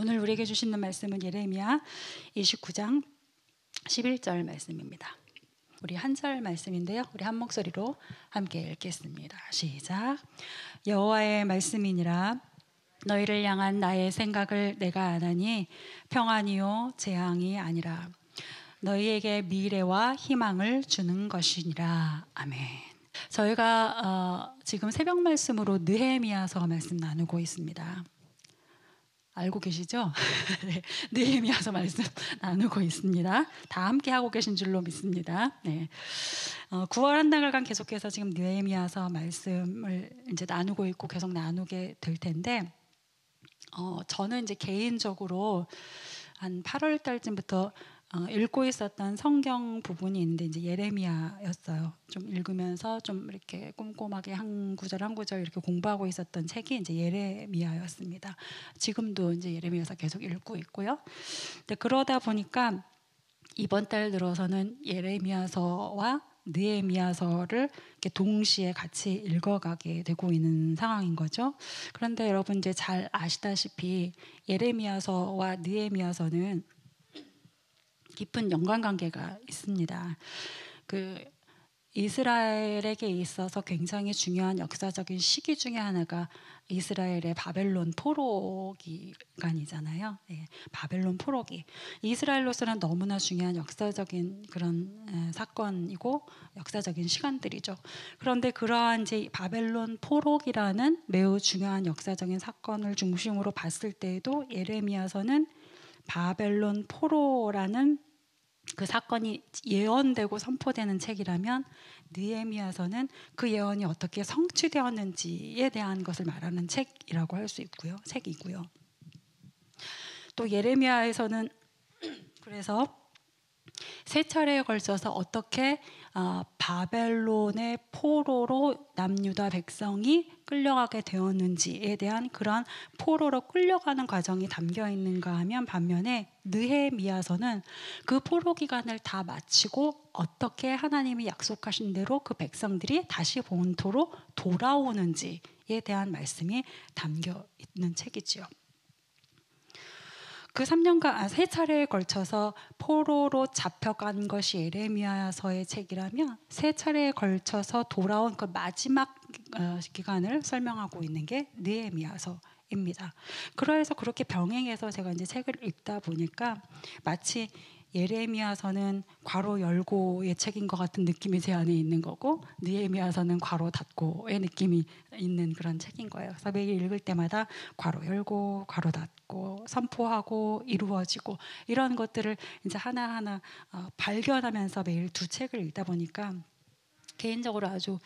오늘 우리에게 주시는 말씀은 예레미야 29장 11절 말씀입니다. 우리 한 절 말씀인데요. 우리 한 목소리로 함께 읽겠습니다. 시작. 여호와의 말씀이니라. 너희를 향한 나의 생각을 내가 아나니 평안이요 재앙이 아니라 너희에게 미래와 희망을 주는 것이니라. 아멘. 저희가 지금 새벽 말씀으로 느헤미야서 말씀 나누고 있습니다. 알고 계시죠? 느헤미야서 말씀 나누고 있습니다. 다 함께 하고 계신 줄로 믿습니다. 네. 9월 한 달간 계속해서 지금 느헤미야서 말씀을 이제 나누고 있고 계속 나누게 될 텐데, 저는 이제 개인적으로 한 8월 달쯤부터 읽고 있었던 성경 부분이 있는데 이제 예레미야였어요. 좀 읽으면서 좀 이렇게 꼼꼼하게 한 구절 한 구절 이렇게 공부하고 있었던 책이 이제 예레미야였습니다. 지금도 이제 예레미야서 계속 읽고 있고요. 근데 그러다 보니까 이번 달 들어서는 예레미야서와 느헤미야서를 이렇게 동시에 같이 읽어가게 되고 있는 상황인 거죠. 그런데 여러분 이제 잘 아시다시피 예레미야서와 느헤미야서는 깊은 연관관계가 있습니다. 이스라엘에게 있어서 굉장히 중요한 역사적인 시기 중에 하나가 이스라엘의 바벨론 포로 기간이잖아요. 예, 바벨론 포로기. 이스라엘로서는 너무나 중요한 역사적인 그런 사건이고 역사적인 시간들이죠. 그런데 그러한 이제 바벨론 포로기라는 매우 중요한 역사적인 사건을 중심으로 봤을 때에도 예레미야서는 바벨론 포로라는 그 사건이 예언되고 선포되는 책이라면 느헤미야서는 그 예언이 어떻게 성취되었는지에 대한 것을 말하는 책이라고 할 수 있고요. 책이고요. 또 예레미야에서는 그래서 세 차례에 걸쳐서 어떻게 바벨론의 포로로 남유다 백성이 끌려가게 되었는지에 대한 그런 포로로 끌려가는 과정이 담겨 있는가 하면 반면에 느헤미야서는 그 포로 기간을 다 마치고 어떻게 하나님이 약속하신 대로 그 백성들이 다시 본토로 돌아오는지에 대한 말씀이 담겨 있는 책이지요. 그 3년간 세 차례에 걸쳐서 포로로 잡혀간 것이 예레미야서의 책이라면 세 차례에 걸쳐서 돌아온 그 마지막 기간을 설명하고 있는 게 느헤미야서입니다. 그래서 그렇게 병행해서 제가 이제 책을 읽다 보니까 마치 예레미야서는 괄호 열고의 책인 것 같은 느낌이 제 안에 있는 거고 느헤미야서는 괄호 닫고의 느낌이 있는 그런 책인 거예요. 그래서 매일 읽을 때마다 괄호 열고 괄호 닫고 선포하고 이루어지고 이런 것들을 이제 하나하나 발견하면서 매일 두 책을 읽다 보니까 개인적으로 아주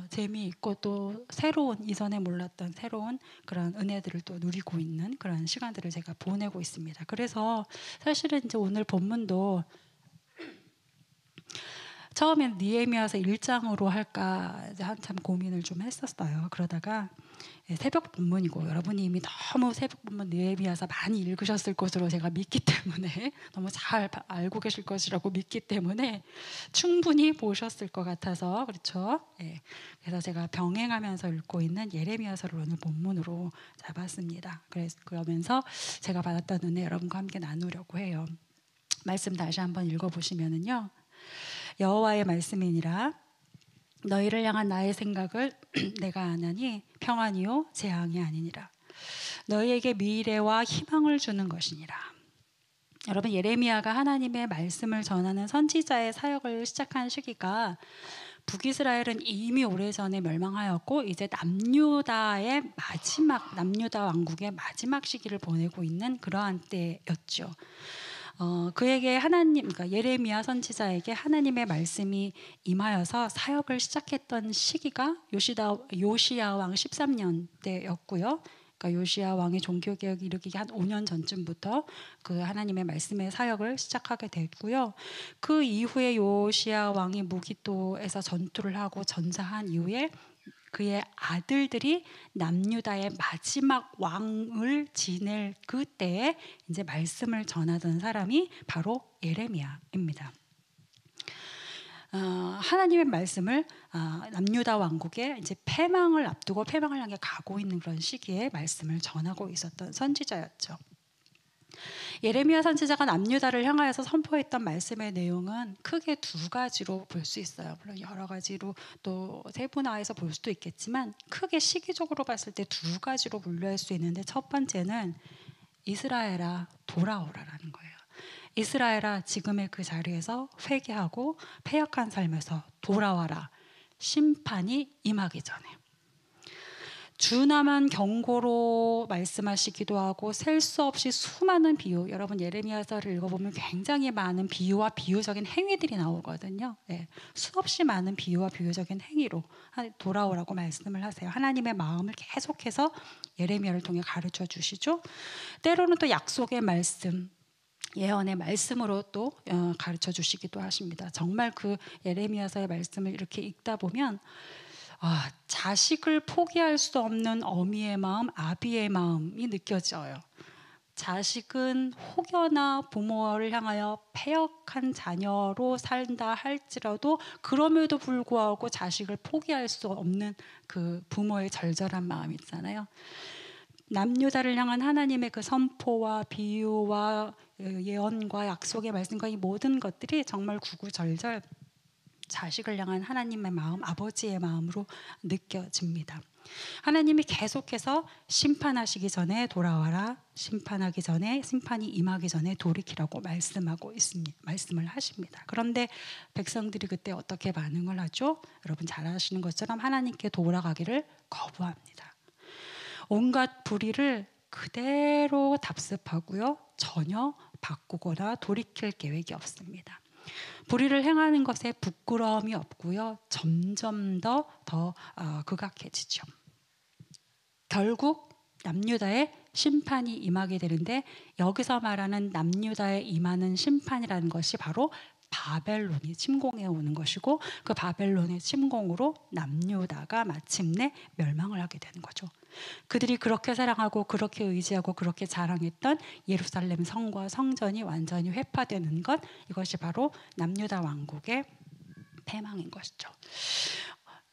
재미있고 또 새로운 이전에 몰랐던 새로운 그런 은혜들을 또 누리고 있는 그런 시간들을 제가 보내고 있습니다. 그래서 사실은 이제 오늘 본문도 처음엔 느헤미야서 1장으로 할까 한참 고민을 좀 했었어요. 그러다가 새벽 본문이고 여러분이 이미 너무 새벽 본문 느헤미야서 많이 읽으셨을 것으로 제가 믿기 때문에 너무 잘 알고 계실 것이라고 믿기 때문에 충분히 보셨을 것 같아서 그렇죠. 예. 그래서 제가 병행하면서 읽고 있는 예레미야서를 오늘 본문으로 잡았습니다. 그러면서 제가 받았던 은혜 여러분과 함께 나누려고 해요. 말씀 다시 한번 읽어보시면은요. 여호와의 말씀이니라. 너희를 향한 나의 생각을 내가 아나니 평안이요 재앙이 아니니라. 너희에게 미래와 희망을 주는 것이니라. 여러분 예레미야가 하나님의 말씀을 전하는 선지자의 사역을 시작한 시기가 북이스라엘은 이미 오래전에 멸망하였고 이제 남유다 왕국의 마지막 시기를 보내고 있는 그러한 때였죠. 그에게 그러니까 예레미야 선지자에게 하나님의 말씀이 임하여서 사역을 시작했던 시기가 요시야 왕 13년 때였고요. 그러니까 요시야 왕의 종교개혁이 일으키기 한 5년 전쯤부터 그 하나님의 말씀의 사역을 시작하게 됐고요. 그 이후에 요시야 왕이 무기또에서 전투를 하고 전사한 이후에 그의 아들들이 남유다의 마지막 왕을 지낼 그때에 이제 말씀을 전하던 사람이 바로 예레미야입니다. 하나님의 말씀을 남유다 왕국의 이제 패망을 앞두고 패망을 향해 가고 있는 그런 시기에 말씀을 전하고 있었던 선지자였죠. 예레미야 선지자가 남유다를 향하여서 선포했던 말씀의 내용은 크게 두 가지로 볼 수 있어요. 물론 여러 가지로 또 세분화해서 볼 수도 있겠지만 크게 시기적으로 봤을 때 두 가지로 분류할 수 있는데, 첫 번째는 이스라엘아 돌아오라라는 거예요. 이스라엘아 지금의 그 자리에서 회개하고 패역한 삶에서 돌아와라. 심판이 임하기 전에. 준엄한 경고로 말씀하시기도 하고 셀 수 없이 수많은 비유, 여러분 예레미야서를 읽어보면 굉장히 많은 비유와 비유적인 행위들이 나오거든요. 네, 수없이 많은 비유와 비유적인 행위로 돌아오라고 말씀을 하세요. 하나님의 마음을 계속해서 예레미야를 통해 가르쳐 주시죠. 때로는 또 약속의 말씀, 예언의 말씀으로 또 가르쳐 주시기도 하십니다. 정말 그 예레미야서의 말씀을 이렇게 읽다 보면 자식을 포기할 수 없는 어미의 마음, 아비의 마음이 느껴져요. 자식은 혹여나 부모를 향하여 패역한 자녀로 산다 할지라도 그럼에도 불구하고 자식을 포기할 수 없는 그 부모의 절절한 마음이 있잖아요. 남유다를 향한 하나님의 그 선포와 비유와 예언과 약속의 말씀과 이 모든 것들이 정말 구구절절 자식을 향한 하나님의 마음, 아버지의 마음으로 느껴집니다. 하나님이 계속해서 심판하시기 전에 돌아와라, 심판하기 전에, 심판이 임하기 전에 돌이키라고 말씀하고 있습니다. 말씀을 하십니다. 그런데 백성들이 그때 어떻게 반응을 하죠? 여러분 잘 아시는 것처럼 하나님께 돌아가기를 거부합니다. 온갖 불의를 그대로 답습하고요, 전혀 바꾸거나 돌이킬 계획이 없습니다. 불의를 행하는 것에 부끄러움이 없고요, 점점 더 극악해지죠. 결국 남유다의 심판이 임하게 되는데, 여기서 말하는 남유다에 임하는 심판이라는 것이 바로 바벨론이 침공해 오는 것이고, 그 바벨론의 침공으로 남유다가 마침내 멸망을 하게 되는 거죠. 그들이 그렇게 사랑하고 그렇게 의지하고 그렇게 자랑했던 예루살렘 성과 성전이 완전히 회파되는 것, 이것이 바로 남유다 왕국의 패망인 것이죠.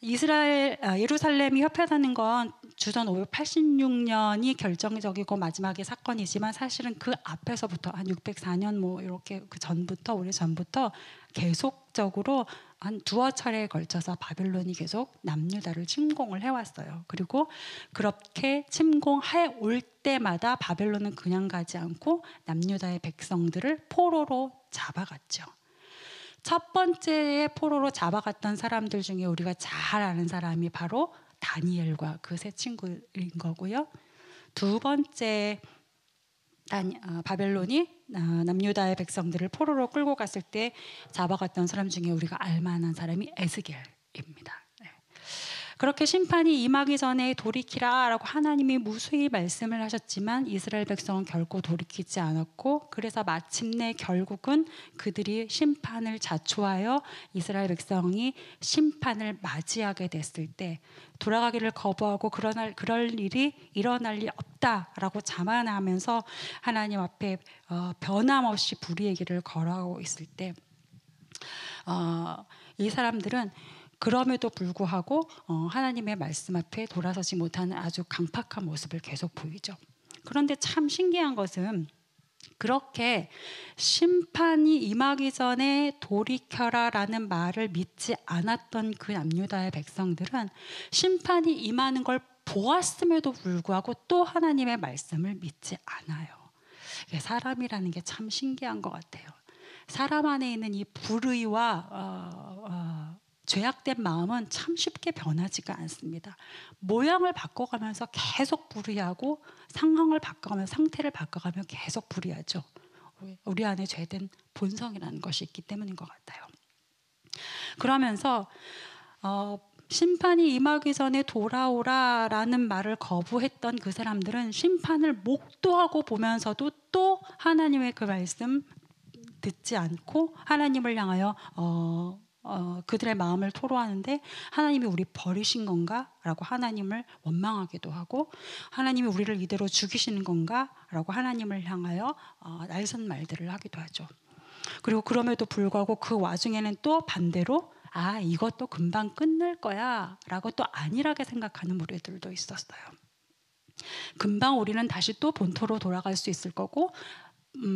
예루살렘이 회파되는 건 주전 586년이 결정적이고 마지막의 사건이지만, 사실은 그 앞에서부터 한 604년 뭐 이렇게 그 전부터, 오래 전부터 계속적으로 한 두어 차례에 걸쳐서 바벨론이 계속 남유다를 침공을 해왔어요. 그리고 그렇게 침공해 올 때마다 바벨론은 그냥 가지 않고 남유다의 백성들을 포로로 잡아갔죠. 첫 번째 포로로 잡아갔던 사람들 중에 우리가 잘 아는 사람이 바로 다니엘과 그 세 친구인 거고요. 두 번째 바벨론이 남유다의 백성들을 포로로 끌고 갔을 때 잡아갔던 사람 중에 우리가 알만한 사람이 에스겔입니다. 그렇게 심판이 임하기 전에 돌이키라라고 하나님이 무수히 말씀을 하셨지만 이스라엘 백성은 결코 돌이키지 않았고, 그래서 마침내 결국은 그들이 심판을 자초하여 이스라엘 백성이 심판을 맞이하게 됐을 때 돌아가기를 거부하고 그럴 일이 일어날 리 없다라고 자만하면서 하나님 앞에 변함없이 불의의 길을 걸어가고 있을 때 이 사람들은 그럼에도 불구하고 하나님의 말씀 앞에 돌아서지 못하는 아주 강팍한 모습을 계속 보이죠. 그런데 참 신기한 것은 그렇게 심판이 임하기 전에 돌이켜라라는 말을 믿지 않았던 그 남유다의 백성들은 심판이 임하는 걸 보았음에도 불구하고 또 하나님의 말씀을 믿지 않아요. 사람이라는 게 참 신기한 것 같아요. 사람 안에 있는 이 불의와 죄악된 마음은 참 쉽게 변하지가 않습니다. 모양을 바꿔가면서 계속 불의하고 상황을 바꿔가면서 상태를 바꿔가며 계속 불의하죠. 우리 안에 죄된 본성이라는 것이 있기 때문인 것 같아요. 그러면서 심판이 임하기 전에 돌아오라라는 말을 거부했던 그 사람들은 심판을 목도하고 보면서도 또 하나님의 그 말씀 듣지 않고 하나님을 향하여 그들의 마음을 토로하는데, 하나님이 우리 버리신 건가? 라고 하나님을 원망하기도 하고, 하나님이 우리를 이대로 죽이시는 건가? 라고 하나님을 향하여 날선 말들을 하기도 하죠. 그리고 그럼에도 불구하고 그 와중에는 또 반대로 이것도 금방 끝날 거야 라고 또 안일하게 생각하는 무리들도 있었어요. 금방 우리는 다시 또 본토로 돌아갈 수 있을 거고,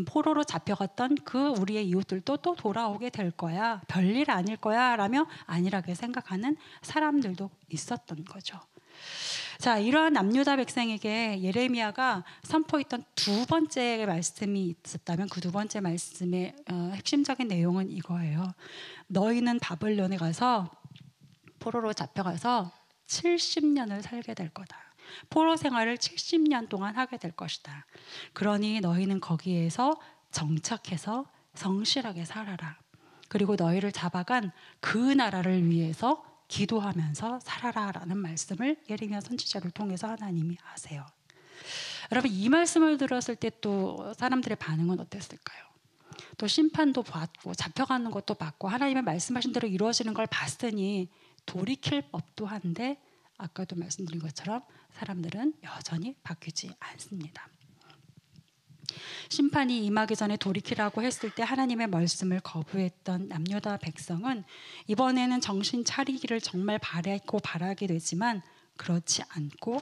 포로로 잡혀갔던 그 우리의 이웃들도 또 돌아오게 될 거야. 별일 아닐 거야 라며 안일하게 생각하는 사람들도 있었던 거죠. 자, 이러한 남유다 백성에게 예레미야가 선포했던 두 번째 말씀이 있었다면 그 두 번째 말씀의 핵심적인 내용은 이거예요. 너희는 바벨론에 가서 포로로 잡혀가서 70년을 살게 될 거다. 포로 생활을 70년 동안 하게 될 것이다. 그러니 너희는 거기에서 정착해서 성실하게 살아라. 그리고 너희를 잡아간 그 나라를 위해서 기도하면서 살아라라는 말씀을 예레미야 선지자를 통해서 하나님이 하세요. 여러분, 이 말씀을 들었을 때 또 사람들의 반응은 어땠을까요? 또 심판도 받고 잡혀가는 것도 받고 하나님의 말씀하신 대로 이루어지는 걸 봤으니 돌이킬 법도 한데 아까도 말씀드린 것처럼 사람들은 여전히 바뀌지 않습니다. 심판이 임하기 전에 돌이키라고 했을 때 하나님의 말씀을 거부했던 남유다 백성은 이번에는 정신 차리기를 정말 바라게 되지만 그렇지 않고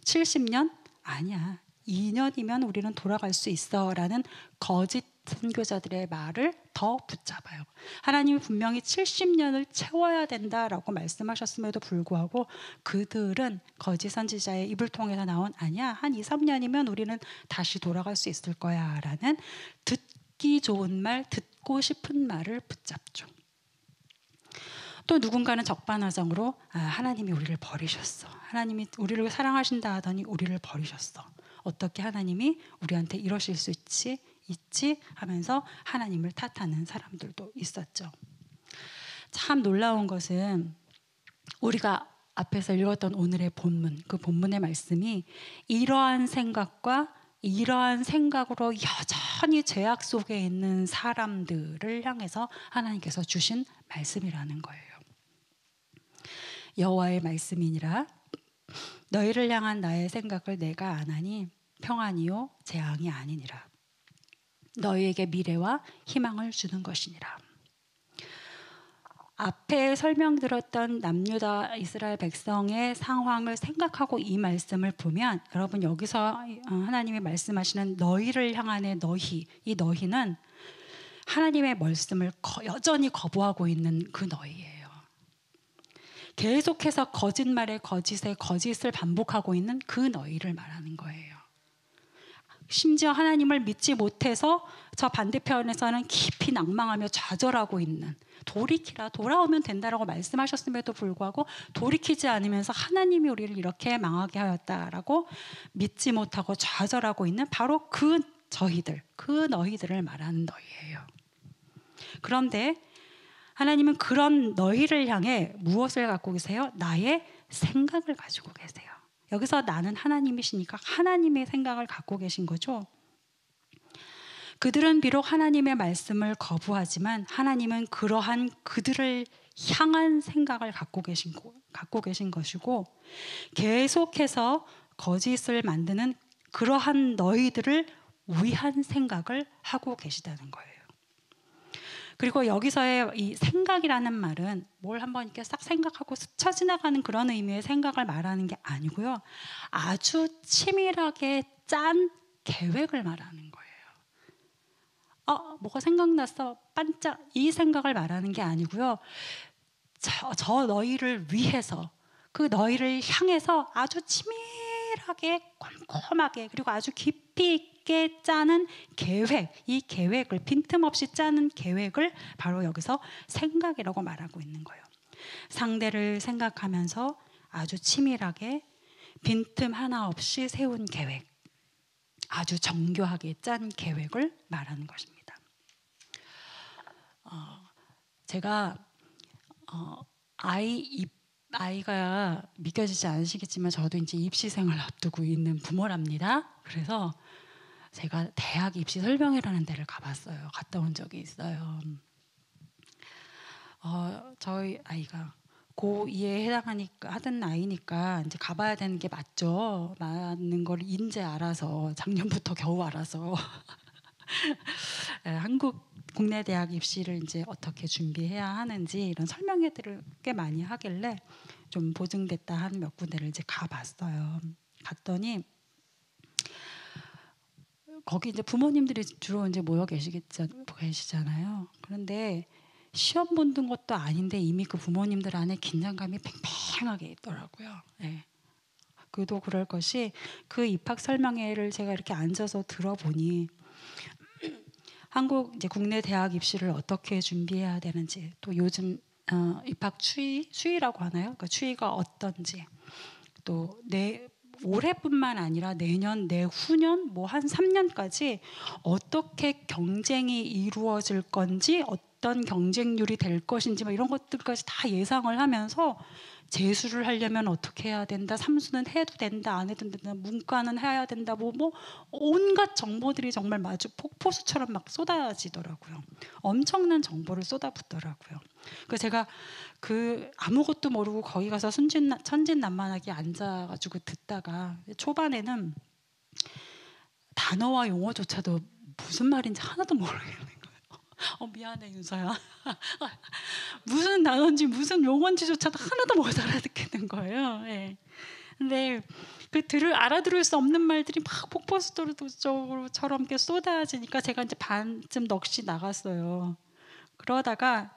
70년? 아니야. 2년이면 우리는 돌아갈 수 있어 라는 거짓 선교자들의 말을 더 붙잡아요. 하나님이 분명히 70년을 채워야 된다라고 말씀하셨음에도 불구하고 그들은 거짓 선지자의 입을 통해서 나온 아니야, 한 2, 3년이면 우리는 다시 돌아갈 수 있을 거야 라는 듣기 좋은 말, 듣고 싶은 말을 붙잡죠. 또 누군가는 적반하장으로 하나님이 우리를 버리셨어. 하나님이 우리를 사랑하신다 하더니 우리를 버리셨어. 어떻게 하나님이 우리한테 이러실 수 있지 하면서 하나님을 탓하는 사람들도 있었죠. 참 놀라운 것은 우리가 앞에서 읽었던 오늘의 본문, 그 본문의 말씀이 이러한 생각과 이러한 생각으로 여전히 죄악 속에 있는 사람들을 향해서 하나님께서 주신 말씀이라는 거예요. 여호와의 말씀이니라 너희를 향한 나의 생각을 내가 아나니 평안이요 재앙이 아니니라. 너희에게 미래와 희망을 주는 것이니라. 앞에 설명드렸던 남유다 이스라엘 백성의 상황을 생각하고 이 말씀을 보면 여러분 여기서 하나님이 말씀하시는 너희를 향한의 너희, 이 너희는 하나님의 말씀을 여전히 거부하고 있는 그 너희예요. 계속해서 거짓말에 거짓을 반복하고 있는 그 너희를 말하는 거예요. 심지어 하나님을 믿지 못해서 저 반대편에서는 깊이 낭망하며 좌절하고 있는, 돌이키라, 돌아오면 된다라고 말씀하셨음에도 불구하고 돌이키지 않으면서 하나님이 우리를 이렇게 망하게 하였다라고 믿지 못하고 좌절하고 있는 바로 그 너희들을 말하는 너희예요. 그런데 하나님은 그런 너희를 향해 무엇을 갖고 계세요? 나의 생각을 가지고 계세요. 여기서 나는 하나님이시니까 하나님의 생각을 갖고 계신 거죠. 그들은 비록 하나님의 말씀을 거부하지만 하나님은 그러한 그들을 향한 생각을 갖고 계신 것이고 계속해서 거짓을 만드는 그러한 너희들을 위한 생각을 하고 계시다는 거예요. 그리고 여기서의 이 생각이라는 말은 뭘 한번 이렇게 싹 생각하고 스쳐 지나가는 그런 의미의 생각을 말하는 게 아니고요. 아주 치밀하게 짠 계획을 말하는 거예요. 뭐가 생각났어. 반짝 이 생각을 말하는 게 아니고요. 저 너희를 위해서 그 너희를 향해서 아주 치밀하게 꼼꼼하게 그리고 아주 깊이 있게 짜는 계획, 이 계획을 빈틈없이 짜는 계획을 바로 여기서 생각이라고 말하고 있는 거예요. 상대를 생각하면서 아주 치밀하게 빈틈 하나 없이 세운 계획, 아주 정교하게 짠 계획을 말하는 것입니다. 제가 아이가 믿겨지지 않으시겠지만 저도 이제 입시생을 앞두고 있는 부모랍니다. 그래서 제가 대학 입시 설명회라는 데를 갔다 온 적이 있어요. 저희 아이가 고2에 하던 나이니까 이제 가봐야 되는 게 맞는 걸 이제 알아서 작년부터 겨우 알아서 국내 대학 입시를 이제 어떻게 준비해야 하는지 이런 설명회들을 꽤 많이 하길래 좀 보증됐다 한 몇 군데를 이제 가봤어요. 갔더니 거기 이제 부모님들이 주로 이제 모여 계시잖아요. 그런데 시험 보는 것도 아닌데 이미 그 부모님들 안에 긴장감이 팽팽하게 있더라고요. 네. 그도 그럴 것이 그 입학 설명회를 제가 이렇게 앉아서 들어보니 한국 이제 국내 대학 입시를 어떻게 준비해야 되는지, 또 요즘 입학 추이라고 하나요? 그 추이가 어떤지, 또 올해뿐만 아니라 내년, 내후년, 뭐 한 3년까지 어떻게 경쟁이 이루어질 건지, 어떤 경쟁률이 될 것인지, 뭐 이런 것들까지 다 예상을 하면서 재수를 하려면 어떻게 해야 된다, 삼수는 해도 된다, 안 해도 된다, 문과는 해야 된다, 뭐 온갖 정보들이 정말 마주 폭포수처럼 막 쏟아지더라고요. 엄청난 정보를 쏟아붓더라고요. 그래서 제가 아무것도 모르고 거기 가서 천진난만하게 앉아가지고 듣다가 초반에는 단어와 용어조차도 무슨 말인지 하나도 모르겠는 거예요. 미안해 윤서야. 무슨 단어인지 무슨 용어인지조차도 하나도 못 알아듣겠는 거예요. 네. 근데 알아들을 수 없는 말들이 막 폭포수처럼 이렇게 쏟아지니까 제가 이제 반쯤 넋이 나갔어요. 그러다가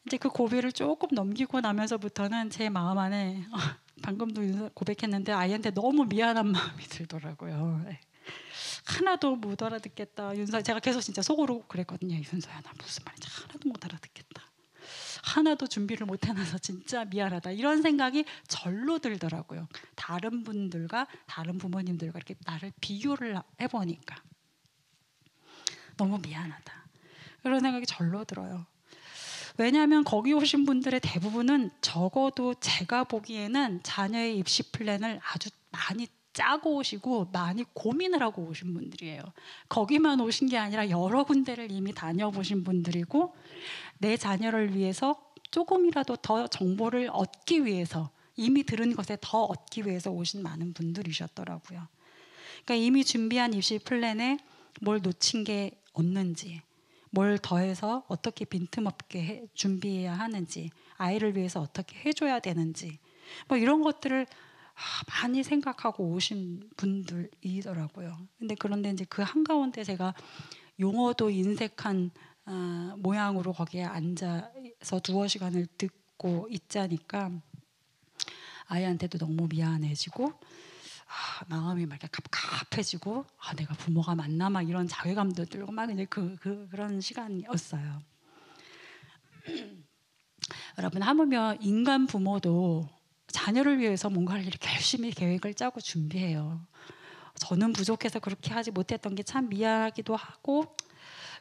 이제 그 고비를 조금 넘기고 나면서부터는 제 마음 안에 방금도 고백했는데 아이한테 너무 미안한 마음이 들더라고요. 네. 하나도 못 알아듣겠다. 제가 계속 진짜 속으로 그랬거든요. 윤서야, 나 무슨 말인지 하나도 못 알아듣겠다. 하나도 준비를 못 해놔서 진짜 미안하다. 이런 생각이 절로 들더라고요. 다른 분들과 다른 부모님들과 이렇게 나를 비교를 해보니까 너무 미안하다. 그런 생각이 절로 들어요. 왜냐하면 거기 오신 분들의 대부분은 적어도 제가 보기에는 자녀의 입시 플랜을 아주 많이 짜고 오시고 많이 고민을 하고 오신 분들이에요. 거기만 오신 게 아니라 여러 군데를 이미 다녀보신 분들이고 내 자녀를 위해서 조금이라도 더 정보를 얻기 위해서 이미 들은 것에 더 얻기 위해서 오신 많은 분들이셨더라고요. 그러니까 이미 준비한 입시 플랜에 뭘 놓친 게 없는지, 뭘 더해서 어떻게 빈틈없게 준비해야 하는지, 아이를 위해서 어떻게 해줘야 되는지, 뭐 이런 것들을 많이 생각하고 오신 분들이더라고요. 그런데 이제 그 한가운데 제가 용어도 인색한 모양으로 거기에 앉아서 두어 시간을 듣고 있자니까 아이한테도 너무 미안해지고 마음이 막 이렇게 갑갑해지고 내가 부모가 맞나 막 이런 자괴감도 들고 막 이제 그런 시간이었어요. 여러분, 하물며 인간 부모도 자녀를 위해서 뭔가를 이렇게 열심히 계획을 짜고 준비해요. 저는 부족해서 그렇게 하지 못했던 게 참 미안하기도 하고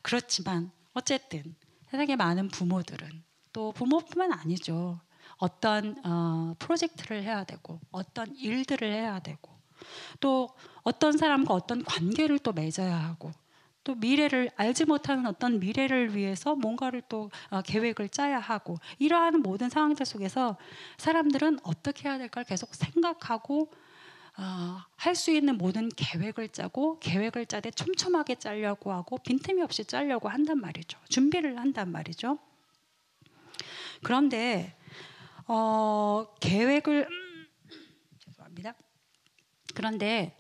그렇지만 어쨌든 세상에 많은 부모들은 또 부모뿐만 아니죠. 어떤 프로젝트를 해야 되고 어떤 일들을 해야 되고 또 어떤 사람과 어떤 관계를 또 맺어야 하고 또 미래를 알지 못하는 어떤 미래를 위해서 뭔가를 또 계획을 짜야 하고 이러한 모든 상황들 속에서 사람들은 어떻게 해야 될까를 계속 생각하고 할 수 있는 모든 계획을 짜고 계획을 짜되 촘촘하게 짜려고 하고 빈틈이 없이 짜려고 한단 말이죠. 준비를 한단 말이죠. 그런데 계획을 죄송합니다. 그런데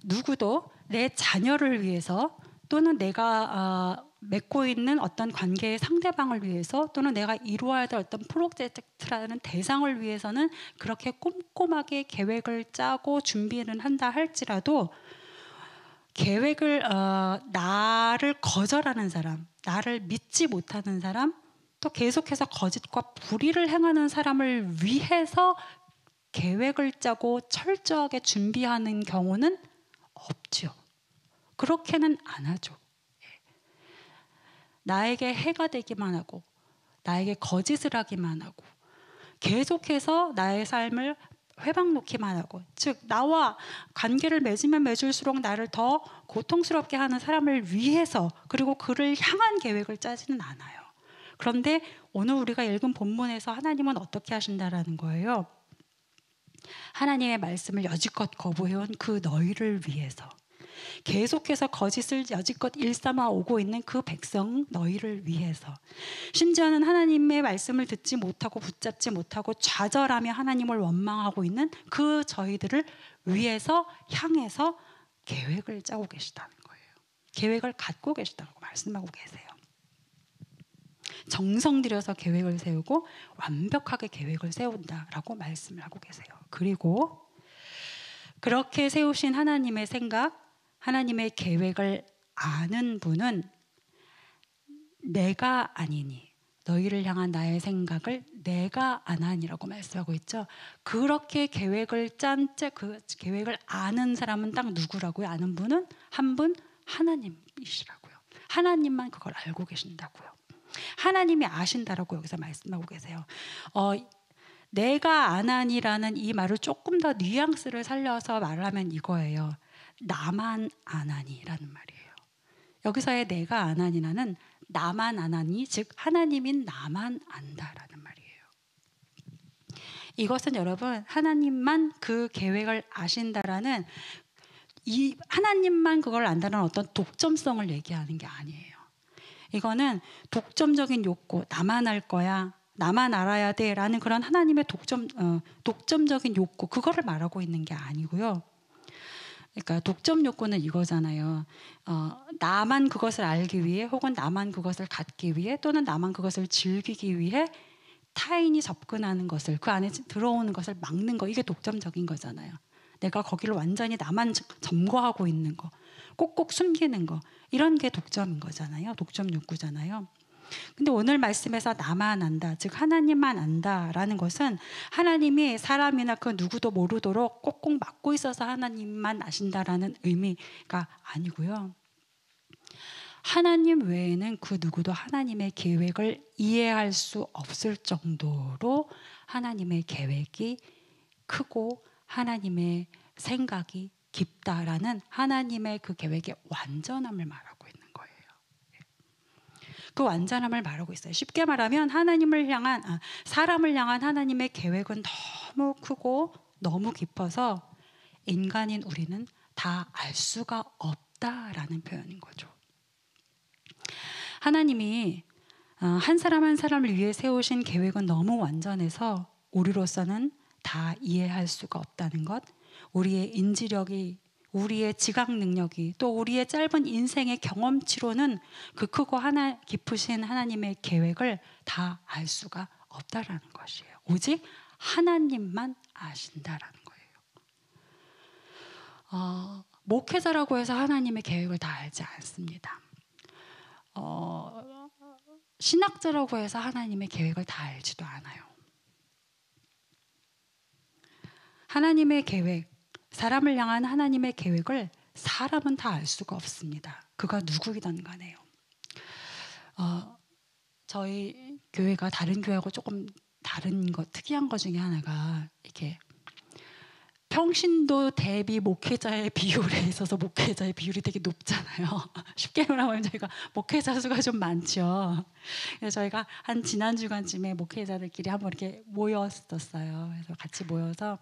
누구도 내 자녀를 위해서 또는 내가 맺고 있는 어떤 관계의 상대방을 위해서 또는 내가 이루어야 될 어떤 프로젝트라는 대상을 위해서는 그렇게 꼼꼼하게 계획을 짜고 준비를 한다 할지라도 계획을 나를 거절하는 사람, 나를 믿지 못하는 사람, 또 계속해서 거짓과 불의를 행하는 사람을 위해서 계획을 짜고 철저하게 준비하는 경우는 없죠. 그렇게는 안 하죠. 나에게 해가 되기만 하고 나에게 거짓을 하기만 하고 계속해서 나의 삶을 회방 놓기만 하고 즉 나와 관계를 맺으면 맺을수록 나를 더 고통스럽게 하는 사람을 위해서 그리고 그를 향한 계획을 짜지는 않아요. 그런데 오늘 우리가 읽은 본문에서 하나님은 어떻게 하신다라는 거예요. 하나님의 말씀을 여지껏 거부해온 그 너희를 위해서 계속해서 거짓을 여지껏 일삼아 오고 있는 그 백성 너희를 위해서 심지어는 하나님의 말씀을 듣지 못하고 붙잡지 못하고 좌절하며 하나님을 원망하고 있는 그 저희들을 위해서 향해서 계획을 짜고 계시다는 거예요. 계획을 갖고 계시다고 말씀하고 계세요. 정성 들여서 계획을 세우고 완벽하게 계획을 세운다라고 말씀을 하고 계세요. 그리고 그렇게 세우신 하나님의 생각, 하나님의 계획을 아는 분은 내가 아니니 너희를 향한 나의 생각을 내가 아나니라고 말씀하고 있죠. 그렇게 계획을 그 계획을 아는 사람은 딱 누구라고요? 아는 분은 한 분 하나님이시라고요. 하나님만 그걸 알고 계신다고요. 하나님이 아신다라고 여기서 말씀하고 계세요. 내가 아나니라는 이 말을 조금 더 뉘앙스를 살려서 말하면 이거예요. 나만 아나니라는 말이에요. 여기서의 내가 아나니라는 나만 아나니, 즉 하나님인 나만 안다라는 말이에요. 이것은 여러분 하나님만 그 계획을 아신다라는 이 하나님만 그걸 안다는 어떤 독점성을 얘기하는 게 아니에요. 이거는 독점적인 욕구, 나만 알 거야, 나만 알아야 돼라는 그런 하나님의 독점적인 욕구, 그거를 말하고 있는 게 아니고요. 그러니까 독점 욕구는 이거잖아요. 나만 그것을 알기 위해, 혹은 나만 그것을 갖기 위해, 또는 나만 그것을 즐기기 위해 타인이 접근하는 것을, 그 안에 들어오는 것을 막는 거, 이게 독점적인 거잖아요. 내가 거기를 완전히 나만 점거하고 있는 거, 꼭꼭 숨기는 거, 이런 게 독점인 거잖아요. 독점 욕구잖아요. 근데 오늘 말씀에서 나만 안다, 즉 하나님만 안다라는 것은 하나님이 사람이나 그 누구도 모르도록 꼭꼭 막고 있어서 하나님만 아신다라는 의미가 아니고요. 하나님 외에는 그 누구도 하나님의 계획을 이해할 수 없을 정도로 하나님의 계획이 크고 하나님의 생각이 깊다라는 하나님의 그 계획의 완전함을 말하고 있는 거예요. 그 완전함을 말하고 있어요. 쉽게 말하면 사람을 향한 하나님의 계획은 너무 크고 너무 깊어서 인간인 우리는 다 알 수가 없다라는 표현인 거죠. 하나님이 한 사람 한 사람을 위해 세우신 계획은 너무 완전해서 우리로서는 다 이해할 수가 없다는 것, 우리의 인지력이, 우리의 지각 능력이, 또 우리의 짧은 인생의 경험치로는 그 크고 깊으신 하나님의 계획을 다 알 수가 없다라는 것이에요. 오직 하나님만 아신다라는 거예요. 목회자라고 해서 하나님의 계획을 다 알지 않습니다. 신학자라고 해서 하나님의 계획을 다 알지도 않아요. 하나님의 계획, 사람을 향한 하나님의 계획을 사람은 다 알 수가 없습니다. 그가 누구이든 간에요. 저희 교회가 다른 교회하고 조금 다른 것, 특이한 것 중에 하나가 이렇게 평신도 대비 목회자의 비율에 있어서 목회자의 비율이 되게 높잖아요. 쉽게 말하면 저희가 목회자 수가 좀 많죠. 그래서 저희가 한 지난 주간쯤에 목회자들끼리 한번 이렇게 모였었어요. 그래서 같이 모여서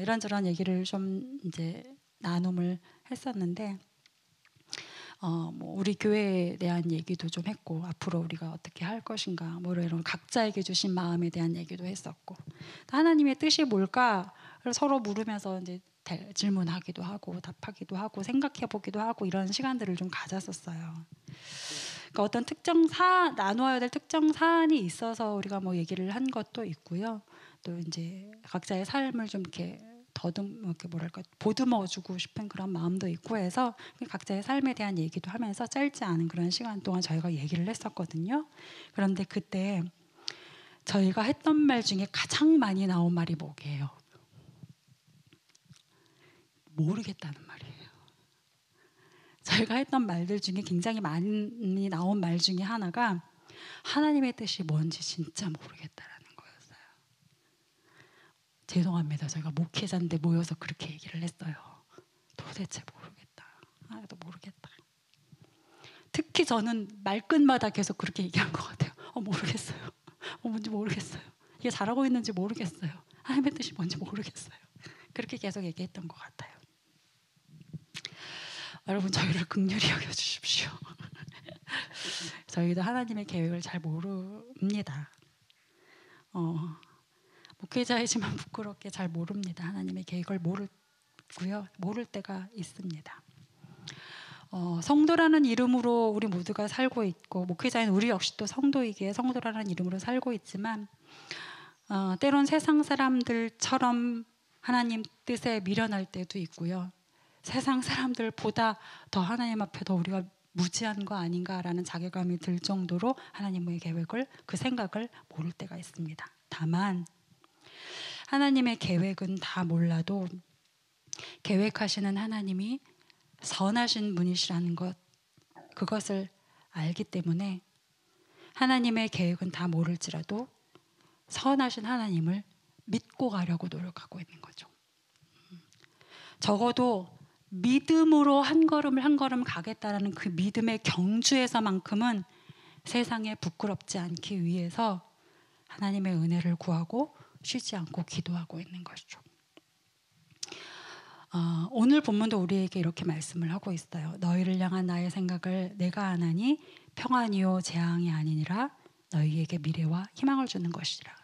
이런저런 얘기를 좀 이제 나눔을 했었는데, 뭐 우리 교회에 대한 얘기도 좀 했고, 앞으로 우리가 어떻게 할 것인가, 뭐 이런 각자에게 주신 마음에 대한 얘기도 했었고, 하나님의 뜻이 뭘까를 서로 물으면서 이제 질문하기도 하고 답하기도 하고 생각해 보기도 하고 이런 시간들을 좀 가졌었어요. 그러니까 어떤 나누어야 될 특정 사안이 있어서 우리가 뭐 얘기를 한 것도 있고요. 또 이제 각자의 삶을 좀 이렇게 이렇게 보듬어주고 싶은 그런 마음도 있고 해서 각자의 삶에 대한 얘기도 하면서 짧지 않은 그런 시간 동안 저희가 얘기를 했었거든요. 그런데 그때 저희가 했던 말 중에 가장 많이 나온 말이 뭐게요? 모르겠다는 말이에요. 저희가 했던 말들 중에 굉장히 많이 나온 말 중에 하나가 하나님의 뜻이 뭔지 진짜 모르겠다라는 거였어요. 죄송합니다. 저희가 목회자인데 모여서 그렇게 얘기를 했어요. 도대체 모르겠다. 하나도 모르겠다. 특히 저는 말끝마다 계속 그렇게 얘기한 것 같아요. 모르겠어요. 뭔지 모르겠어요. 이게 잘하고 있는지 모르겠어요. 하나님의 뜻이 뭔지 모르겠어요. 그렇게 계속 얘기했던 것 같아요. 여러분, 저희를 긍휼히 여겨주십시오. 저희도 하나님의 계획을 잘 모릅니다. 목회자이지만 부끄럽게 잘 모릅니다. 하나님의 계획을 모를 때가 있습니다. 성도라는 이름으로 우리 모두가 살고 있고, 목회자인 우리 역시 또 성도이기에 성도라는 이름으로 살고 있지만, 때론 세상 사람들처럼 하나님 뜻에 미련할 때도 있고요. 세상 사람들보다 더 하나님 앞에 더 우리가 무지한 거 아닌가라는 자괴감이 들 정도로 하나님의 계획을, 그 생각을 모를 때가 있습니다. 다만 하나님의 계획은 다 몰라도 계획하시는 하나님이 선하신 분이시라는 것, 그것을 알기 때문에 하나님의 계획은 다 모를지라도 선하신 하나님을 믿고 가려고 노력하고 있는 거죠. 적어도 믿음으로 한 걸음을 한 걸음 가겠다라는 그 믿음의 경주에서만큼은 세상에 부끄럽지 않기 위해서 하나님의 은혜를 구하고 쉬지 않고 기도하고 있는 것이죠. 오늘 본문도 우리에게 이렇게 말씀을 하고 있어요. 너희를 향한 나의 생각을 내가 아나니 평안이요 재앙이 아니니라. 너희에게 미래와 희망을 주는 것이라.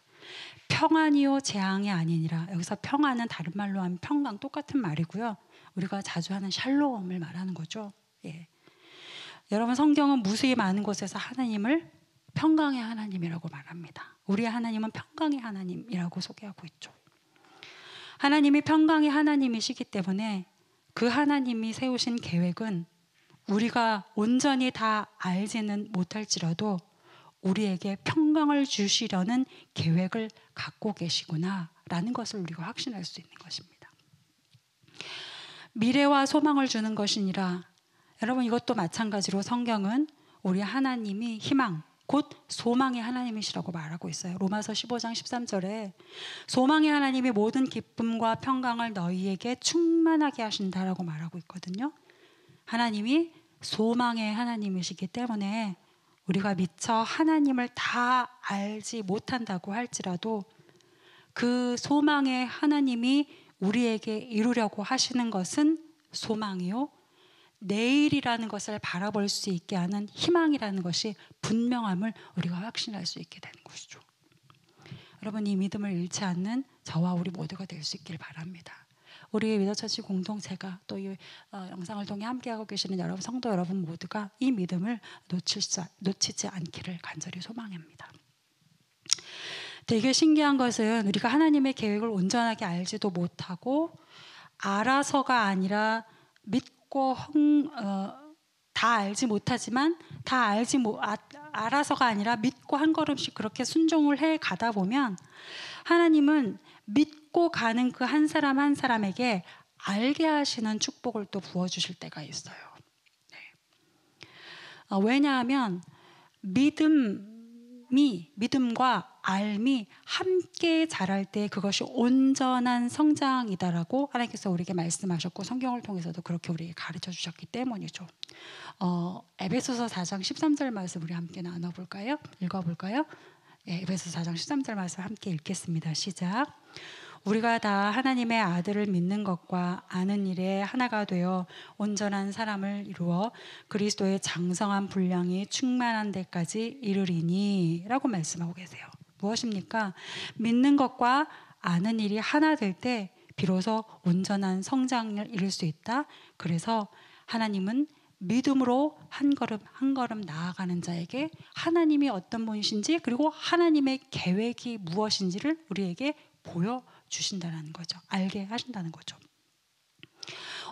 평안이요 재앙이 아니니라. 여기서 평안은 다른 말로 하면 평강, 똑같은 말이고요. 우리가 자주 하는 샬롬을 말하는 거죠. 예. 여러분, 성경은 무수히 많은 곳에서 하나님을 평강의 하나님이라고 말합니다. 우리의 하나님은 평강의 하나님이라고 소개하고 있죠. 하나님이 평강의 하나님이시기 때문에 그 하나님이 세우신 계획은 우리가 온전히 다 알지는 못할지라도 우리에게 평강을 주시려는 계획을 갖고 계시구나라는 것을 우리가 확신할 수 있는 것입니다. 미래와 소망을 주는 것이니라. 여러분, 이것도 마찬가지로 성경은 우리 하나님이 희망, 곧 소망의 하나님이시라고 말하고 있어요. 로마서 15장 13절에 소망의 하나님이 모든 기쁨과 평강을 너희에게 충만하게 하신다라고 말하고 있거든요. 하나님이 소망의 하나님이시기 때문에 우리가 미처 하나님을 다 알지 못한다고 할지라도 그 소망의 하나님이 우리에게 이루려고 하시는 것은 소망이요, 내일이라는 것을 바라볼 수 있게 하는 희망이라는 것이 분명함을 우리가 확신할 수 있게 되는 것이죠. 여러분, 이 믿음을 잃지 않는 저와 우리 모두가 될 수 있길 바랍니다. 우리 위더처치 공동체가 또 이 영상을 통해 함께하고 계시는 여러분, 성도 여러분 모두가 이 믿음을 놓치지 않기를 간절히 소망합니다. 되게 신기한 것은 우리가 하나님의 계획을 온전하게 알지도 못하고 알아서가 아니라 믿고 다 알지 못하지만 알아서가 아니라 믿고 한 걸음씩 그렇게 순종을 해 가다 보면 하나님은 믿고 가는 그 한 사람 한 사람에게 알게 하시는 축복을 또 부어주실 때가 있어요. 네. 왜냐하면 믿음과 알미 함께 자랄 때 그것이 온전한 성장이다라고 하나님께서 우리에게 말씀하셨고 성경을 통해서도 그렇게 우리에게 가르쳐 주셨기 때문이죠. 에베소서 4장 13절 말씀 우리 함께 나눠볼까요? 읽어볼까요? 네, 에베소서 4장 13절 말씀 함께 읽겠습니다. 시작. 우리가 다 하나님의 아들을 믿는 것과 아는 일에 하나가 되어 온전한 사람을 이루어 그리스도의 장성한 분량이 충만한 데까지 이르리니 라고 말씀하고 계세요. 무엇입니까? 믿는 것과 아는 일이 하나 될 때 비로소 온전한 성장을 이룰 수 있다. 그래서 하나님은 믿음으로 한 걸음 한 걸음 나아가는 자에게 하나님이 어떤 분이신지 그리고 하나님의 계획이 무엇인지를 우리에게 보여주신다는 거죠. 알게 하신다는 거죠.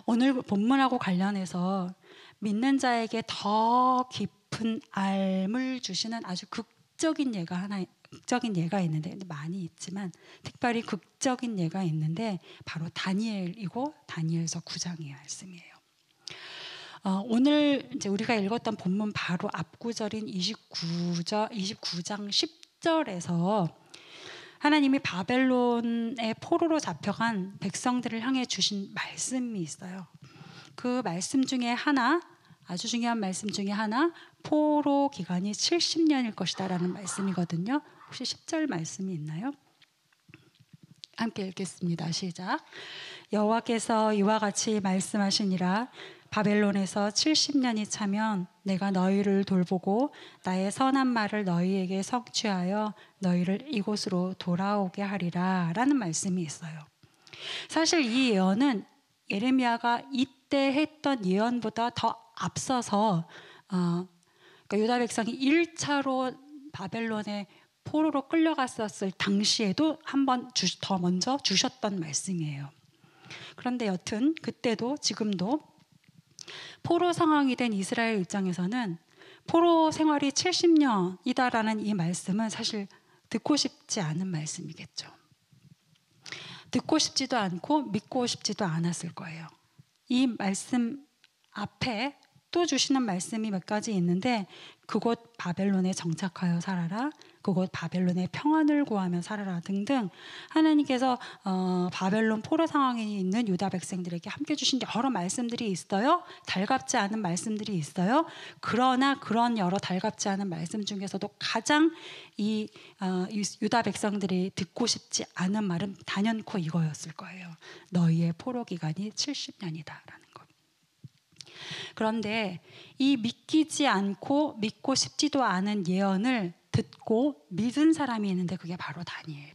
오늘 본문하고 관련해서 믿는 자에게 더 깊은 알을 주시는 아주 극적인 예가 있는데 많이 있지만 특별히 극적인 예가 있는데 바로 다니엘이고 다니엘서 9장의 말씀이에요. 오늘 이제 우리가 읽었던 본문 바로 앞구절인 29장 10절에서 하나님이 바벨론의 포로로 잡혀간 백성들을 향해 주신 말씀이 있어요. 그 말씀 중에 하나, 아주 중요한 말씀 중에 하나, 포로 기간이 70년일 것이다 라는 말씀이거든요. 혹시 10절 말씀이 있나요? 함께 읽겠습니다. 시작. 여호와께서 이와 같이 말씀하시니라. 바벨론에서 70년이 차면 내가 너희를 돌보고 나의 선한 말을 너희에게 성취하여 너희를 이곳으로 돌아오게 하리라 라는 말씀이 있어요. 사실 이 예언은 예레미야가 이때 했던 예언보다 더 앞서서 그러니까 유다 백성이 1차로 바벨론의 포로로 끌려갔었을 당시에도 한 번 더 먼저 주셨던 말씀이에요. 그런데 여튼 그때도 지금도 포로 상황이 된 이스라엘 입장에서는 포로 생활이 70년이다라는 이 말씀은 사실 듣고 싶지 않은 말씀이겠죠. 듣고 싶지도 않고 믿고 싶지도 않았을 거예요. 이 말씀 앞에 또 주시는 말씀이 몇 가지 있는데 그곳 바벨론에 정착하여 살아라, 그곳 바벨론의 평안을 구하며 살아라 등등 하나님께서 바벨론 포로 상황에 있는 유다 백성들에게 함께 주신 여러 말씀들이 있어요. 달갑지 않은 말씀들이 있어요. 그러나 그런 여러 달갑지 않은 말씀 중에서도 가장 이 유다 백성들이 듣고 싶지 않은 말은 단연코 이거였을 거예요. 너희의 포로 기간이 70년이다라는. 그런데 이 믿기지 않고 믿고 싶지도 않은 예언을 듣고 믿은 사람이 있는데 그게 바로 다니엘이에요.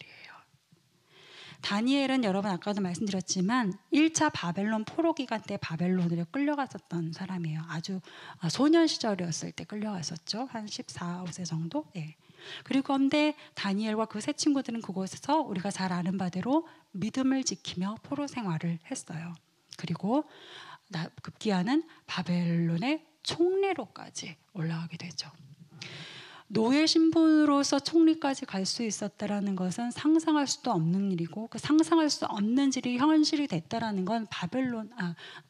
다니엘은 여러분 아까도 말씀드렸지만 1차 바벨론 포로 기간 때 바벨론으로 끌려갔었던 사람이에요. 아주 소년 시절이었을 때 끌려갔었죠. 한 14, 15세 정도. 네. 그리고 근데 다니엘과 그 세 친구들은 그곳에서 우리가 잘 아는 바대로 믿음을 지키며 포로 생활을 했어요. 그리고 급기야는 바벨론의 총리로까지 올라가게 되죠. 노예 신분으로서 총리까지 갈 수 있었다라는 것은 상상할 수도 없는 일이고 그 상상할 수 없는 일이 현실이 됐다라는 건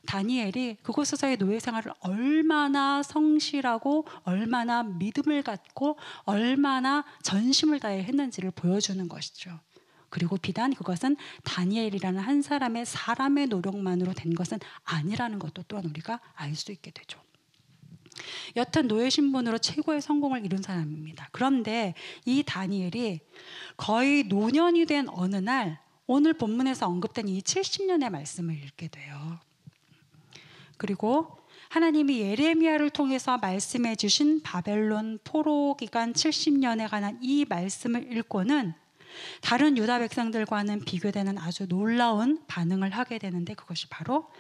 다니엘이 그곳에서의 노예 생활을 얼마나 성실하고 얼마나 믿음을 갖고 얼마나 전심을 다해 했는지를 보여주는 것이죠. 그리고 비단 그것은 다니엘이라는 한 사람의 노력만으로 된 것은 아니라는 것도 또한 우리가 알 수 있게 되죠. 여튼 노예 신분으로 최고의 성공을 이룬 사람입니다. 그런데 이 다니엘이 거의 노년이 된 어느 날 오늘 본문에서 언급된 이 70년의 말씀을 읽게 돼요. 그리고 하나님이 예레미야를 통해서 말씀해 주신 바벨론 포로 기간 70년에 관한 이 말씀을 읽고는 다른 유다 백성들과는 비교되는 아주 놀라운 반응을 하게 되는데 그것이 바로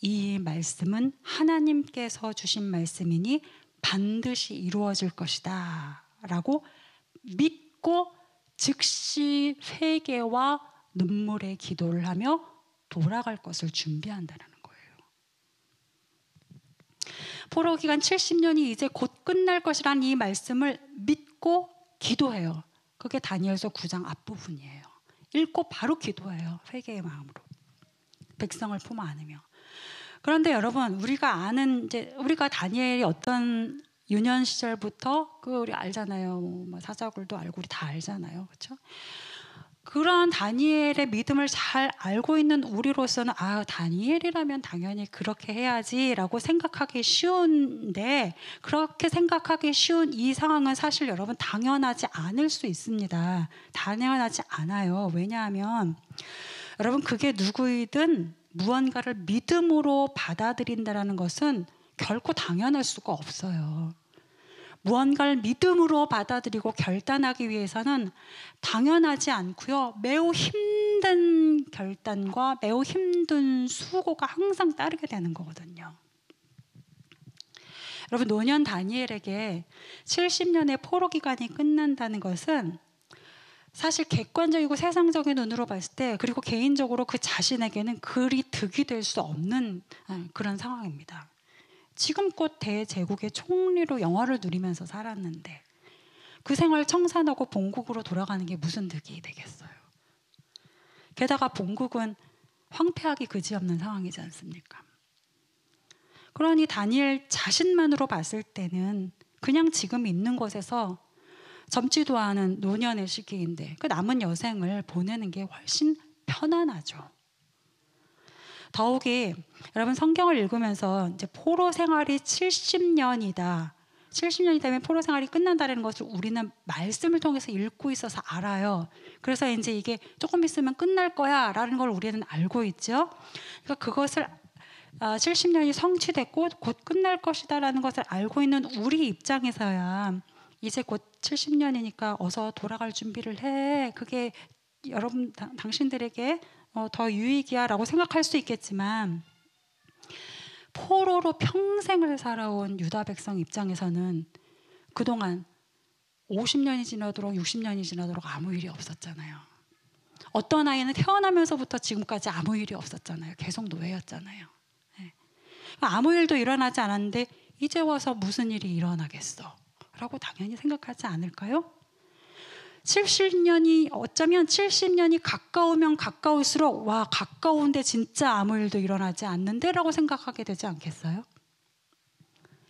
이 말씀은 하나님께서 주신 말씀이니 반드시 이루어질 것이다 라고 믿고 즉시 회개와 눈물의 기도를 하며 돌아갈 것을 준비한다는 거예요. 포로 기간 70년이 이제 곧 끝날 것이라는 이 말씀을 믿고 기도해요. 그게 다니엘서 9장 앞부분이에요. 읽고 바로 기도해요. 회개의 마음으로. 백성을 품어 안으며. 그런데 여러분 우리가 다니엘이 어떤 유년 시절부터 우리 알잖아요. 뭐 사자굴도 알고 우리 다 알잖아요. 그렇죠? 그런 다니엘의 믿음을 잘 알고 있는 우리로서는 다니엘이라면 당연히 그렇게 해야지라고 생각하기 쉬운데 그렇게 생각하기 쉬운 이 상황은 사실 여러분 당연하지 않을 수 있습니다. 당연하지 않아요. 왜냐하면 여러분 그게 누구이든 무언가를 믿음으로 받아들인다는 것은 결코 당연할 수가 없어요. 무언가를 믿음으로 받아들이고 결단하기 위해서는 당연하지 않고요. 매우 힘든 결단과 매우 힘든 수고가 항상 따르게 되는 거거든요. 여러분 노년 다니엘에게 70년의 포로 기간이 끝난다는 것은 사실 객관적이고 세상적인 눈으로 봤을 때 그리고 개인적으로 그 자신에게는 그리 득이 될 수 없는 그런 상황입니다. 지금껏 대제국의 총리로 영화를 누리면서 살았는데 그 생활 청산하고 본국으로 돌아가는 게 무슨 득이 되겠어요. 게다가 본국은 황폐하기 그지없는 상황이지 않습니까? 그러니 다니엘 자신만으로 봤을 때는 그냥 지금 있는 곳에서 젊지도 않은 노년의 시기인데 그 남은 여생을 보내는 게 훨씬 편안하죠. 더욱이 여러분 성경을 읽으면서 이제 포로 생활이 70년이다. 70년이 되면 포로 생활이 끝난다는 것을 우리는 말씀을 통해서 읽고 있어서 알아요. 그래서 이제 이게 조금 있으면 끝날 거야라는 걸 우리는 알고 있죠. 그러니까 그것을 70년이 성취됐고 곧 끝날 것이다라는 것을 알고 있는 우리 입장에서야 이제 곧 70년이니까 어서 돌아갈 준비를 해. 그게 여러분 당신들에게 더 유익이야 라고 생각할 수 있겠지만 포로로 평생을 살아온 유다 백성 입장에서는 그동안 50년이 지나도록 60년이 지나도록 아무 일이 없었잖아요. 어떤 아이는 태어나면서부터 지금까지 아무 일이 없었잖아요. 계속 노예였잖아요. 네. 아무 일도 일어나지 않았는데 이제 와서 무슨 일이 일어나겠어? 라고 당연히 생각하지 않을까요? 70년이 어쩌면 70년이 가까우면 가까울수록 와 가까운데 진짜 아무 일도 일어나지 않는데 라고 생각하게 되지 않겠어요?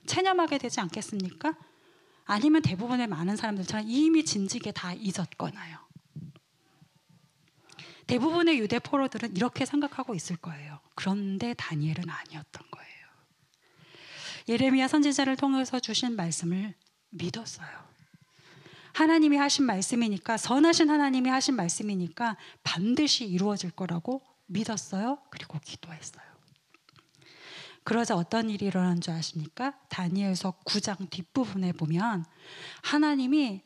체념하게 되지 않겠습니까? 아니면 대부분의 많은 사람들처럼 이미 진즉에 다 잊었거나요. 대부분의 유대 포로들은 이렇게 생각하고 있을 거예요. 그런데 다니엘은 아니었던 거예요. 예레미야 선지자를 통해서 주신 말씀을 믿었어요. 하나님이 하신 말씀이니까, 선하신 하나님이 하신 말씀이니까 반드시 이루어질 거라고 믿었어요. 그리고 기도했어요. 그러자 어떤 일이 일어난 줄 아십니까? 다니엘서 9장 뒷부분에 보면 하나님이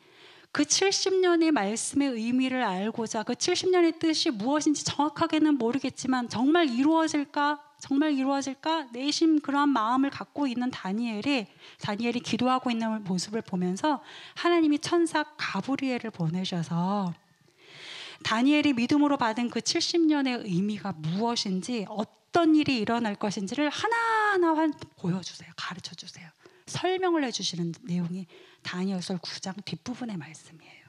그 70년의 말씀의 의미를 알고자 그 70년의 뜻이 무엇인지 정확하게는 모르겠지만 정말 이루어질까 내심 그러한 마음을 갖고 있는 다니엘이 기도하고 있는 모습을 보면서 하나님이 천사 가브리엘을 보내셔서 다니엘이 믿음으로 받은 그 70년의 의미가 무엇인지 어떤 일이 일어날 것인지를 하나하나 보여주세요. 가르쳐주세요. 설명을 해주시는 내용이 다니엘서 9장 뒷부분의 말씀이에요.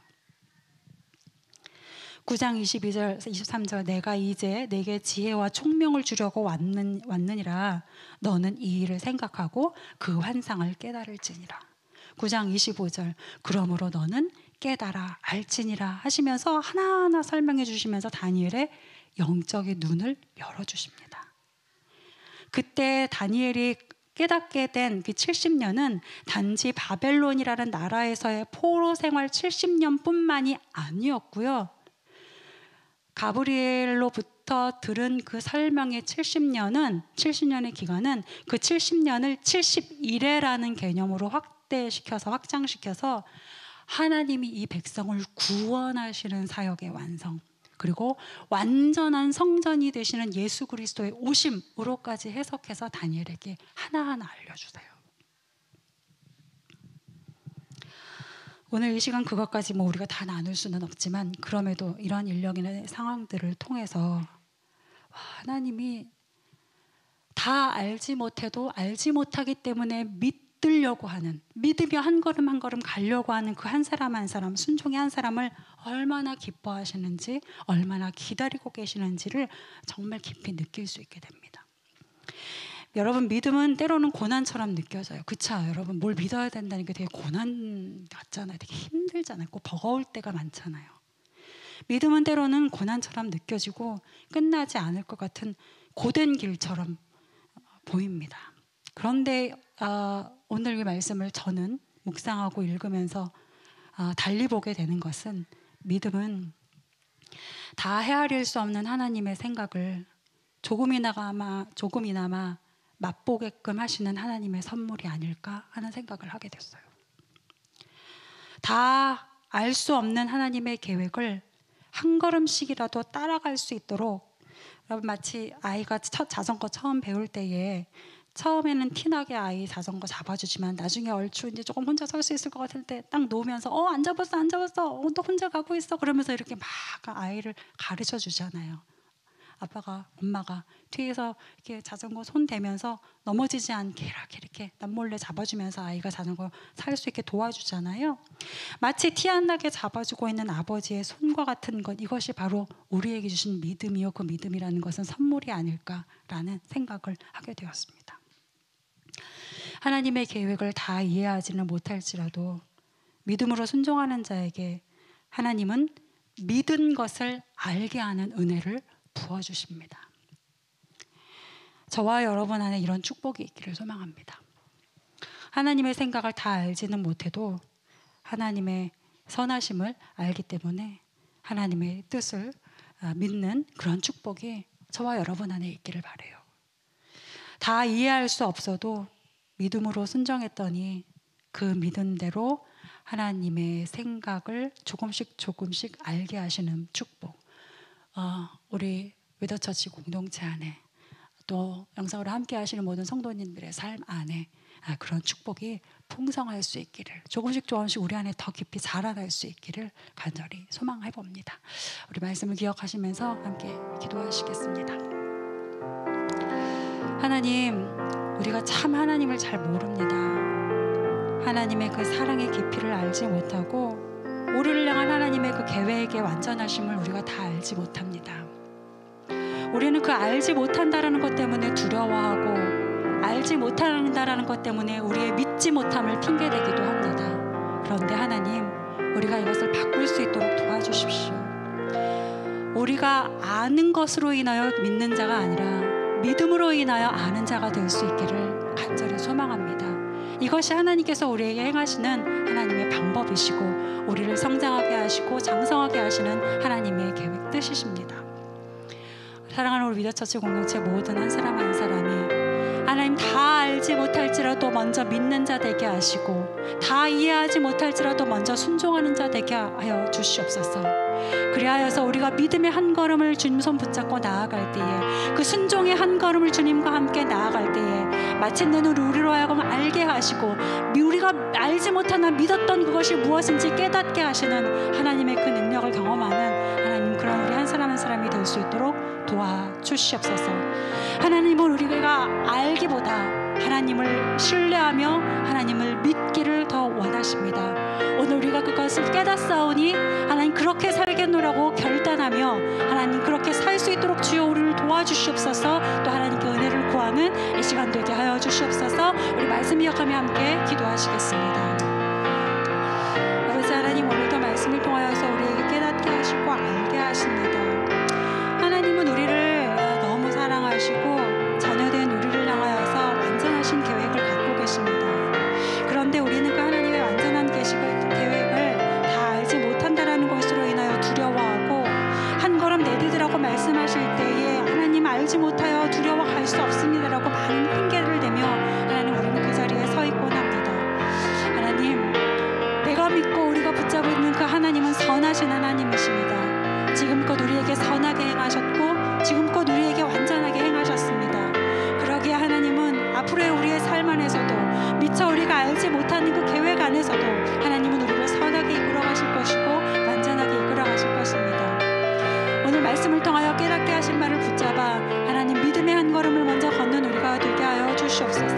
9장 22절 23절 내가 이제 내게 지혜와 총명을 주려고 왔느니라 너는 이 일을 생각하고 그 환상을 깨달을지니라. 9장 25절 그러므로 너는 깨달아 알지니라 하시면서 하나하나 설명해 주시면서 다니엘의 영적인 눈을 열어주십니다. 그때 다니엘이 깨닫게 된 그 70년은 단지 바벨론이라는 나라에서의 포로 생활 70년뿐만이 아니었고요. 가브리엘로부터 들은 그 설명의 70년의 기간은 그 70년을 70일에라는 개념으로 확장시켜서 하나님이 이 백성을 구원하시는 사역의 완성, 그리고 완전한 성전이 되시는 예수 그리스도의 오심으로까지 해석해서 다니엘에게 하나하나 알려주세요. 오늘 이 시간 그것까지 우리가 다 나눌 수는 없지만 그럼에도 이런 인력인의 상황들을 통해서 하나님이 다 알지 못해도 알지 못하기 때문에 믿으려고 하는, 믿으며 한 걸음 한 걸음 가려고 하는 그 한 사람 한 사람, 순종의 한 사람을 얼마나 기뻐하시는지, 얼마나 기다리고 계시는지를 정말 깊이 느낄 수 있게 됩니다. 여러분, 믿음은 때로는 고난처럼 느껴져요. 그쵸? 여러분, 뭘 믿어야 된다는 게 되게 고난 같잖아요. 되게 힘들잖아요. 꼭 버거울 때가 많잖아요. 믿음은 때로는 고난처럼 느껴지고 끝나지 않을 것 같은 고된 길처럼 보입니다. 그런데 오늘 이 말씀을 저는 묵상하고 읽으면서 달리 보게 되는 것은 믿음은 다 헤아릴 수 없는 하나님의 생각을 조금이나마 맛보게끔 하시는 하나님의 선물이 아닐까 하는 생각을 하게 됐어요. 다 알 수 없는 하나님의 계획을 한 걸음씩이라도 따라갈 수 있도록, 여러분 마치 아이가 자전거 처음 배울 때에 처음에는 티나게 아이 자전거 잡아주지만 나중에 얼추 이제 조금 혼자 설 수 있을 것 같을 때 딱 놓으면서 안 잡았어 또 혼자 가고 있어 그러면서 이렇게 막 아이를 가르쳐 주잖아요. 아빠가 엄마가 뒤에서 이렇게 자전거 손 대면서 넘어지지 않게 이렇게 남몰래 잡아주면서 아이가 자전거 살 수 있게 도와주잖아요. 마치 티 안 나게 잡아주고 있는 아버지의 손과 같은 것, 이것이 바로 우리에게 주신 믿음이요, 그 믿음이라는 것은 선물이 아닐까라는 생각을 하게 되었습니다. 하나님의 계획을 다 이해하지는 못할지라도 믿음으로 순종하는 자에게 하나님은 믿은 것을 알게 하는 은혜를 부어주십니다. 저와 여러분 안에 이런 축복이 있기를 소망합니다. 하나님의 생각을 다 알지는 못해도 하나님의 선하심을 알기 때문에 하나님의 뜻을 믿는 그런 축복이 저와 여러분 안에 있기를 바라요. 다 이해할 수 없어도 믿음으로 순종했더니 그 믿음대로 하나님의 생각을 조금씩 알게 하시는 축복, 우리 웨더처치 공동체 안에 또 영상으로 함께 하시는 모든 성도님들의 삶 안에 그런 축복이 풍성할 수 있기를, 조금씩 우리 안에 더 깊이 자라날 수 있기를 간절히 소망해 봅니다. 우리 말씀을 기억하시면서 함께 기도하시겠습니다. 하나님, 우리가 참 하나님을 잘 모릅니다. 하나님의 그 사랑의 깊이를 알지 못하고 우리를 향한 하나님의 그 계획의 완전하심을 우리가 다 알지 못합니다. 우리는 그 알지 못한다라는 것 때문에 두려워하고, 알지 못한다라는 것 때문에 우리의 믿지 못함을 핑계대기도 합니다. 그런데 하나님, 우리가 이것을 바꿀 수 있도록 도와주십시오. 우리가 아는 것으로 인하여 믿는 자가 아니라 믿음으로 인하여 아는 자가 될 수 있기를 간절히 소망합니다. 이것이 하나님께서 우리에게 행하시는 하나님의 방법이시고, 우리를 성장하게 하시고 장성하게 하시는 하나님의 계획 뜻이십니다. 사랑하는 우리 위더처치 공동체 모든 한 사람 한 사람이 하나님 다 알지 못할지라도 먼저 믿는 자 되게 하시고, 다 이해하지 못할지라도 먼저 순종하는 자 되게 하여 주시옵소서. 그리하여서 우리가 믿음의 한 걸음을 주님 손 붙잡고 나아갈 때에, 그 순종의 한 걸음을 주님과 함께 나아갈 때에 마침내는 우리로 하여금 알게 하시고, 우리가 알지 못하나 믿었던 그것이 무엇인지 깨닫게 하시는 하나님의 그 능력을 경험하는 하나님, 그런 우리 한 사람 한 사람이 될 수 있도록 도와주시옵소서. 하나님은 우리가 알기보다 하나님을 신뢰하며 하나님을 믿기를 더 원하십니다. 오늘 우리가 그것을 깨닫사오니 하나님 그렇게 살겠노라고 결단하며 하나님 그렇게 살 수 있도록 주여 우리를 도와주시옵소서. 또 하나님께 은혜를 구하는 이 시간 되게 하여 주시옵소서. 우리 말씀 기억하며 함께 기도하시겠습니다. 아버지 하나님, 오늘도 말씀을 통하여서 우리에게 깨닫게 하시고 알게 하십니다. 하나님은 우리를 너무 사랑하시고 자녀된 우리를 향하여서 완전하신 계획을 갖고 계십니다. 그런데 우리는 그 하나님의 완전한 계획을 다 알지 못한다라는 것으로 인하여 두려워하고, 한 걸음 내디디라고 말씀하실 때에 하나님 알지 못하여 두려워할 수 없습니다라고 많은 핑계를 대며 하나님, 우리는 그 자리에 서 있곤 합니다. 하나님, 내가 믿고 우리가 붙잡고 있는 그 하나님은 선하신 하나님이십니다. 지금껏 우리에게 선하게 행하셨고 지금껏 우리에게 완전하게 행하셨습니다. 그러기에 하나님은 앞으로의 우리의 삶 안에서도 미처 우리가 알지 못하는 그 계획 안에서도 하나님은 우리를 선하게 이끌어 가실 것이고 완전하게 이끌어 가실 것입니다. 오늘 말씀을 통하여 깨닫게 하신 말을 붙잡아 하나님 믿음의 한 걸음을 먼저 걷는 우리가 되게 하여 주시옵소서.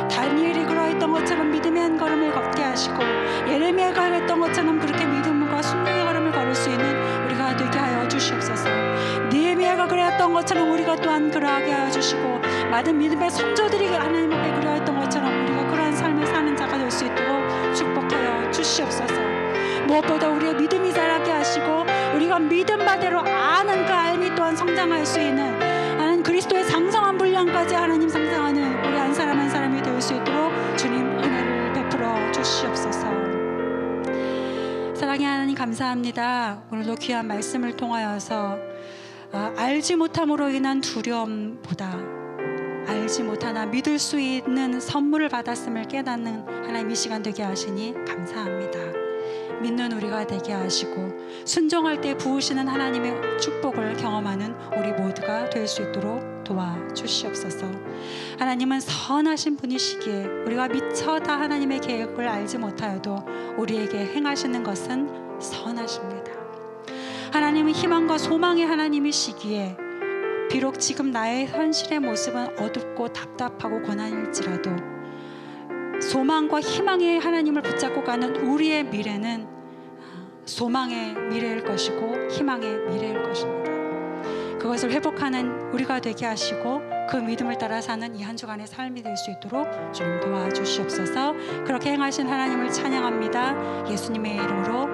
다니엘이 그러했던 것처럼 믿음의 한 걸음을 걷게 하시고, 예레미야가 했던 것처럼 그렇게 믿음과 순종의 걸음을 걸을 수 있는 우리가 되게 하여 주시옵소서. 느헤미야가 그랬던 것처럼 우리가 또한 그러하게 하여 주시고, 많은 믿음의 성도들이 하나님 앞에 그러했던 것처럼 우리가 그러한 삶을 사는 자가 될 수 있도록 축복하여 주시옵소서. 무엇보다 우리의 믿음이 자라게 하시고 우리가 믿음 바대로 아는 그 알미 또한 성장할 수 있는 하나님 그리스도의 장성한 분량까지 하나님 상상하는 우리 한 사람 한 사람이 될 수 있도록 주님 은혜를 베풀어 주시옵소서. 사랑의 하나님, 감사합니다. 오늘도 귀한 말씀을 통하여서 알지 못함으로 인한 두려움보다 알지 못하나 믿을 수 있는 선물을 받았음을 깨닫는 하나님 이 시간 되게 하시니 감사합니다. 믿는 우리가 되게 하시고 순종할 때 부으시는 하나님의 축복을 경험하는 우리 모두가 될 수 있도록 도와주시옵소서. 하나님은 선하신 분이시기에 우리가 미처 다 하나님의 계획을 알지 못하여도 우리에게 행하시는 것은 선하십니다. 하나님은 희망과 소망의 하나님이시기에 비록 지금 나의 현실의 모습은 어둡고 답답하고 고난일지라도 소망과 희망의 하나님을 붙잡고 가는 우리의 미래는 소망의 미래일 것이고 희망의 미래일 것입니다. 그것을 회복하는 우리가 되게 하시고 그 믿음을 따라 사는 이 한 주간의 삶이 될 수 있도록 주님 도와주시옵소서. 그렇게 행하신 하나님을 찬양합니다. 예수님의 이름으로